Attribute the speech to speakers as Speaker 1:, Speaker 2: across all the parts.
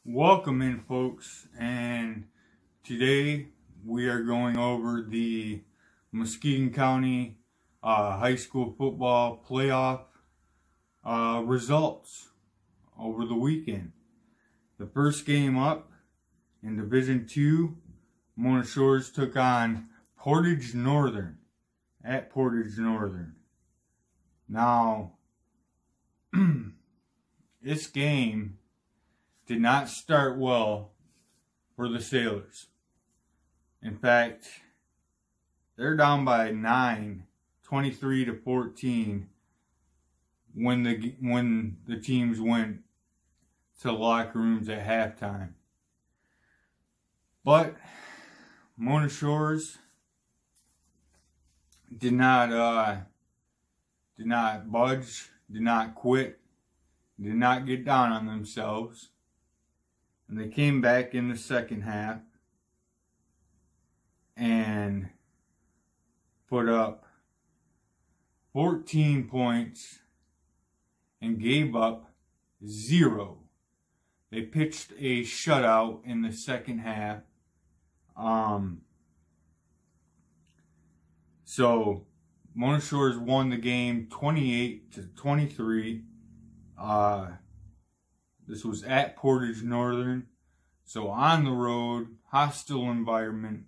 Speaker 1: Welcome in, folks, and today we are going over the Muskegon County high school football playoff results over the weekend. The first game up in Division II, Mona Shores took on Portage Northern at Portage Northern. Now, this game did not start well for the Sailors. In fact, they're down by 9, 23-14 when the teams went to the locker rooms at halftime. But Mona Shores did not budge, did not quit, did not get down on themselves. And they came back in the second half and put up 14 points and gave up 0. They pitched a shutout in the second half. So Mona Shores won the game 28-23. This was at Portage Northern, so on the road, hostile environment.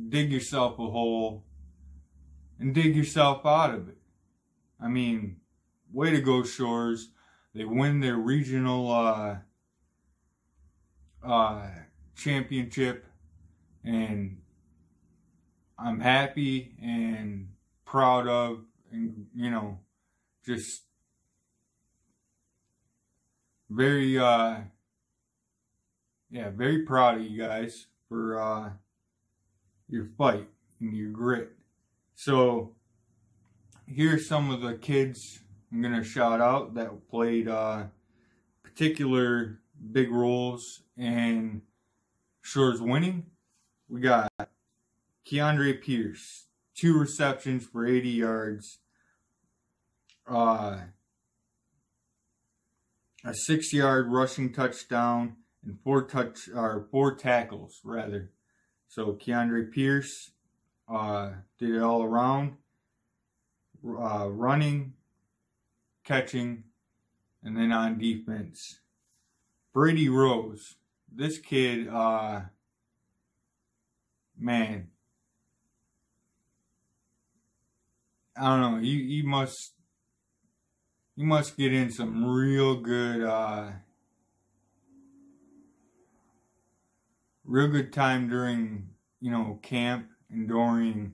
Speaker 1: Dig yourself a hole and dig yourself out of it. I mean, way to go, Shores. They win their regional championship, and I'm happy and proud of, and just very very proud of you guys for your fight and your grit. So here's some of the kids I'm gonna shout out that played particular big roles in Shores winning. We got Keandre Pierce, 2 receptions for 80 yards. A 6-yard rushing touchdown and 4 tackles rather. So Keandre Pierce did it all around, running, catching, and then on defense. Brady Rose, this kid, man, I don't know. He must get in some real good time during, camp and during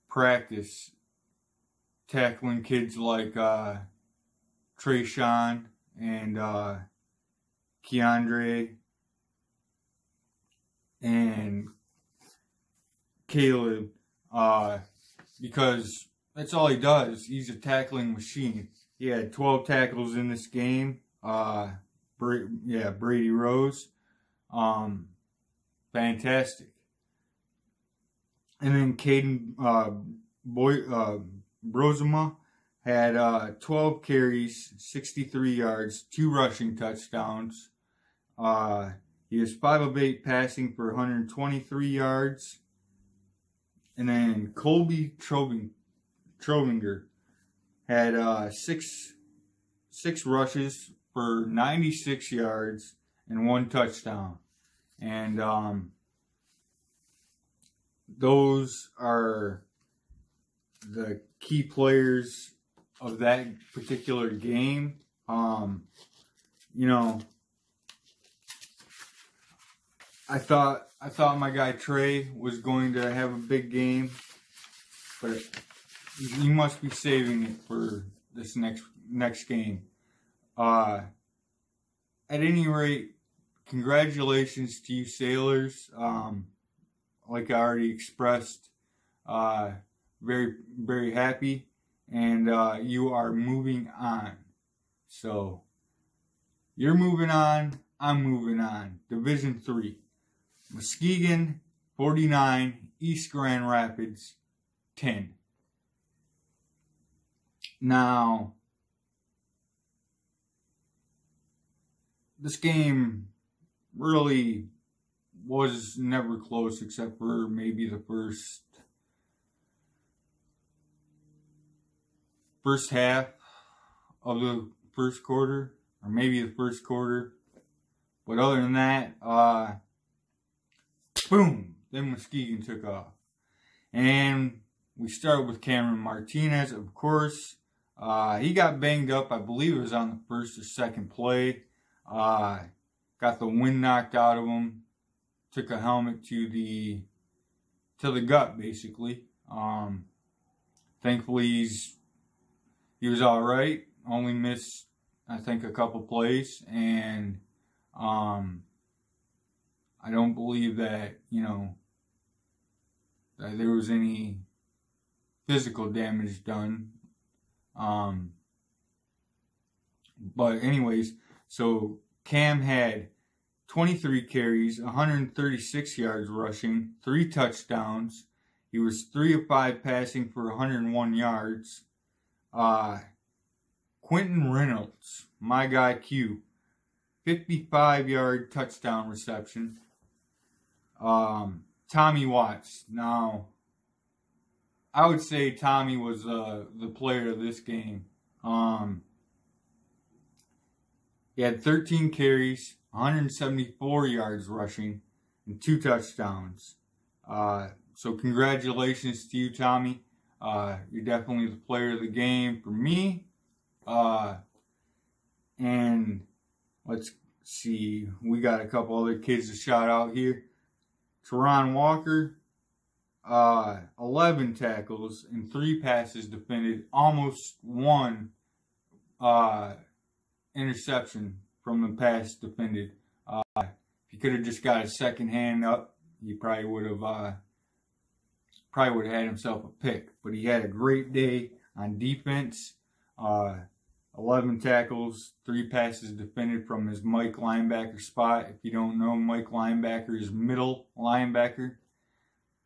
Speaker 1: practice, tackling kids like Trayshawn and Keandre and Caleb, because that's all he does. He's a tackling machine. He had 12 tackles in this game. Brady Rose. Fantastic. And then Caden Brozema had 12 carries, 63 yards, 2 rushing touchdowns. He was 5 of 8 passing for 123 yards. And then Colby Trovinger had 6 rushes for 96 yards and 1 touchdown. And those are the key players of that particular game. I thought my guy Trey was going to have a big game, but he must be saving it for this next game. At any rate, congratulations to you Sailors. Like I already expressed, very, very happy, and you are moving on. So you're moving on, I'm moving on. Division III, Muskegon 49, East Grand Rapids 10. Now, this game really was never close except for maybe the first half of the first quarter, or maybe the first quarter. But other than that, boom, then Muskegon took off. And we started with Cameron Martinez, of course. He got banged up, I believe it was on the first or second play. Got the wind knocked out of him. Took a helmet to the gut, basically. Thankfully, he was all right. Only missed, I think, a couple plays, and I don't believe that, that there was any physical damage done. But anyways, so Cam had 23 carries, 136 yards rushing, 3 touchdowns. He was 3 of 5 passing for 101 yards. Quentin Reynolds, my guy Q, 55-yard touchdown reception. Tommy Watts. Now, I would say Tommy was the player of this game. He had 13 carries, 174 yards rushing, and 2 touchdowns. So congratulations to you, Tommy. You're definitely the player of the game for me. And let's see, we got a couple other kids to shout out here. Teron Walker, 11 tackles and 3 passes defended, almost 1 interception from the pass defended. If he could have just got his second hand up, he probably would have had himself a pick. But he had a great day on defense. 11 tackles, 3 passes defended from his Mike linebacker spot. If you don't know, Mike linebacker is middle linebacker.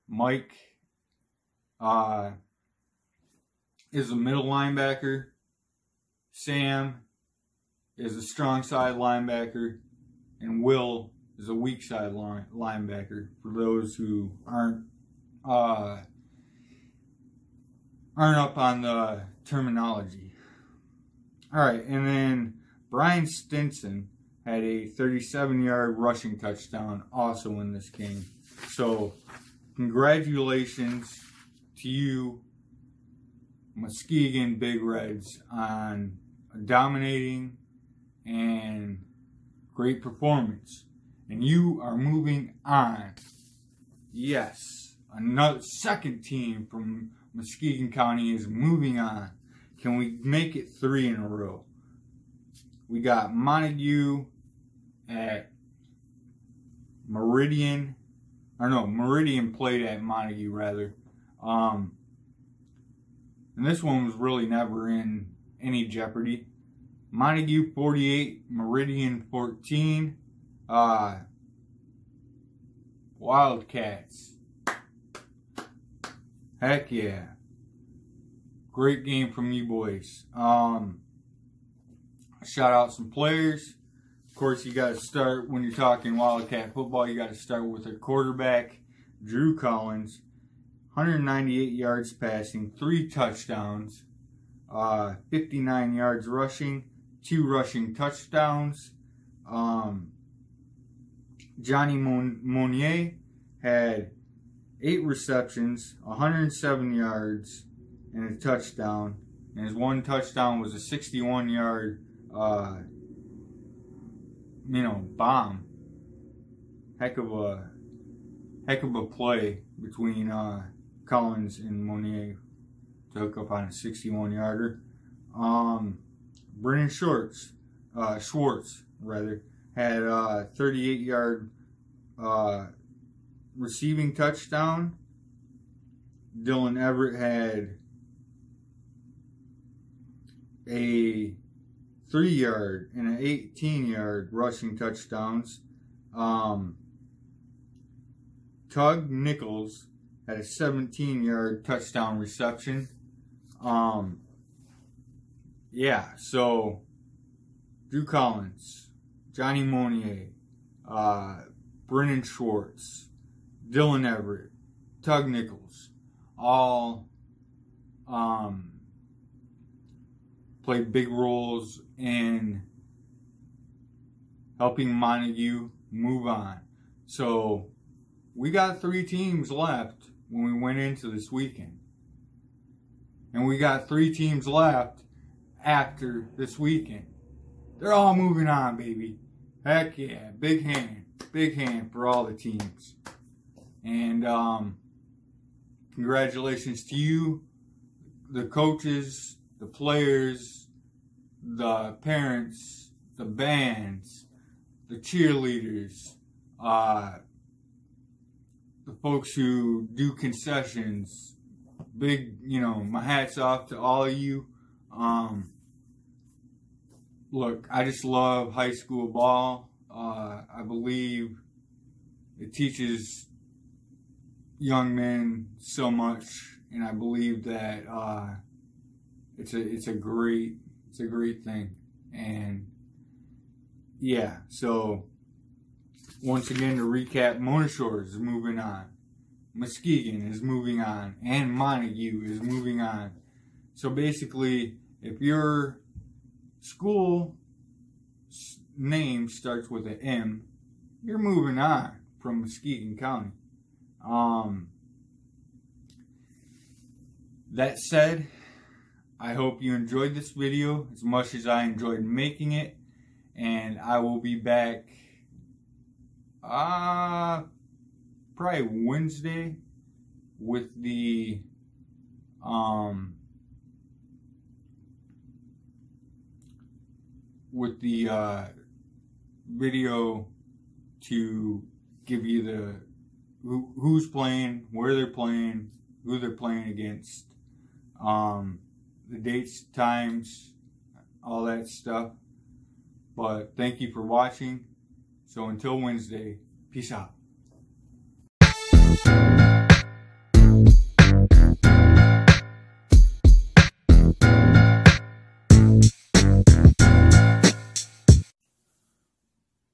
Speaker 1: Mike is a middle linebacker. Sam is a strong side linebacker. And Will is a weak side linebacker, for those who aren't up on the terminology. Alright, and then Brian Stinson had a 37-yard rushing touchdown also in this game. So, congratulations to you, Muskegon Big Reds, on a dominating and great performance. And you are moving on. Yes, another second team from Muskegon County is moving on. Can we make it 3 in a row? We got Montague at Meridian. Or no, Meridian played at Montague, rather. And this one was really never in any jeopardy. Montague 48, Meridian 14. Wildcats. Heck yeah. Great game from you boys. Shout out some players. Of course, you got to start, when you're talking Wildcat football, you got to start with their quarterback, Drew Collins. 198 yards passing, 3 touchdowns, 59 yards rushing, 2 rushing touchdowns. Johnny Monnier had 8 receptions, 107 yards, and a touchdown. And his 1 touchdown was a 61-yard, bomb. Heck of a play between Collins and Monnier to hook up on a 61-yarder. Brennan Schwartz, had a 38-yard receiving touchdown. Dylan Everett had a 3-yard and an 18-yard rushing touchdowns. Tug Nichols had a 17-yard touchdown reception. So Drew Collins, Johnny Monier, Brennan Schwartz, Dylan Everett, Tug Nichols, all played big roles in helping Montague move on. So we got 3 teams left when we went into this weekend. And we got 3 teams left after this weekend. They're all moving on, baby. Heck yeah, big hand for all the teams. And congratulations to you, the coaches, the players, the parents, the bands, the cheerleaders, the folks who do concessions. Big, my hat's off to all of you. Look, I just love high school ball. I believe it teaches young men so much, and I believe that it's a great thing. And yeah, so once again to recap, Mona Shores is moving on, Muskegon is moving on, and Montague is moving on. So basically, if your school name starts with an M, you're moving on from Muskegon County. That said, I hope you enjoyed this video as much as I enjoyed making it, and I will be back probably Wednesday with the video to give you the who's playing, where they're playing, who they're playing against, the dates, times, all that stuff. But thank you for watching. So until Wednesday, peace out.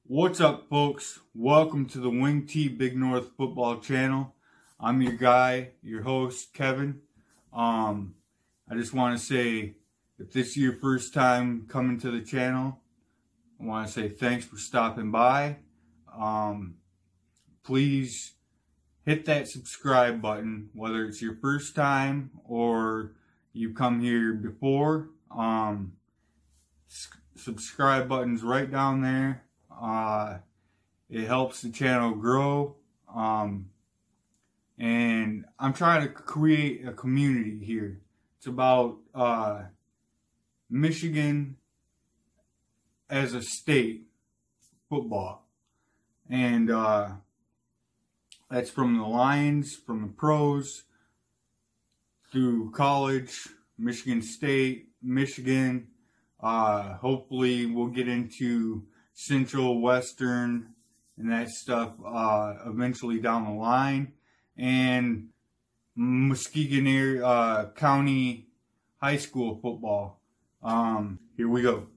Speaker 1: What's up, folks? Welcome to the Wing T Big North Football Channel. I'm your guy, your host, Kevin. I just want to say, if this is your first time coming to the channel, I want to say thanks for stopping by. Please hit that subscribe button, whether it's your first time or you come here before. Subscribe button's right down there. It helps the channel grow. And I'm trying to create a community here. It's about Michigan as a state football. And that's from the Lions, from the pros, through college, Michigan State, Michigan. Hopefully we'll get into Central, Western, and that stuff eventually down the line. And Muskegon County high school football. Here we go.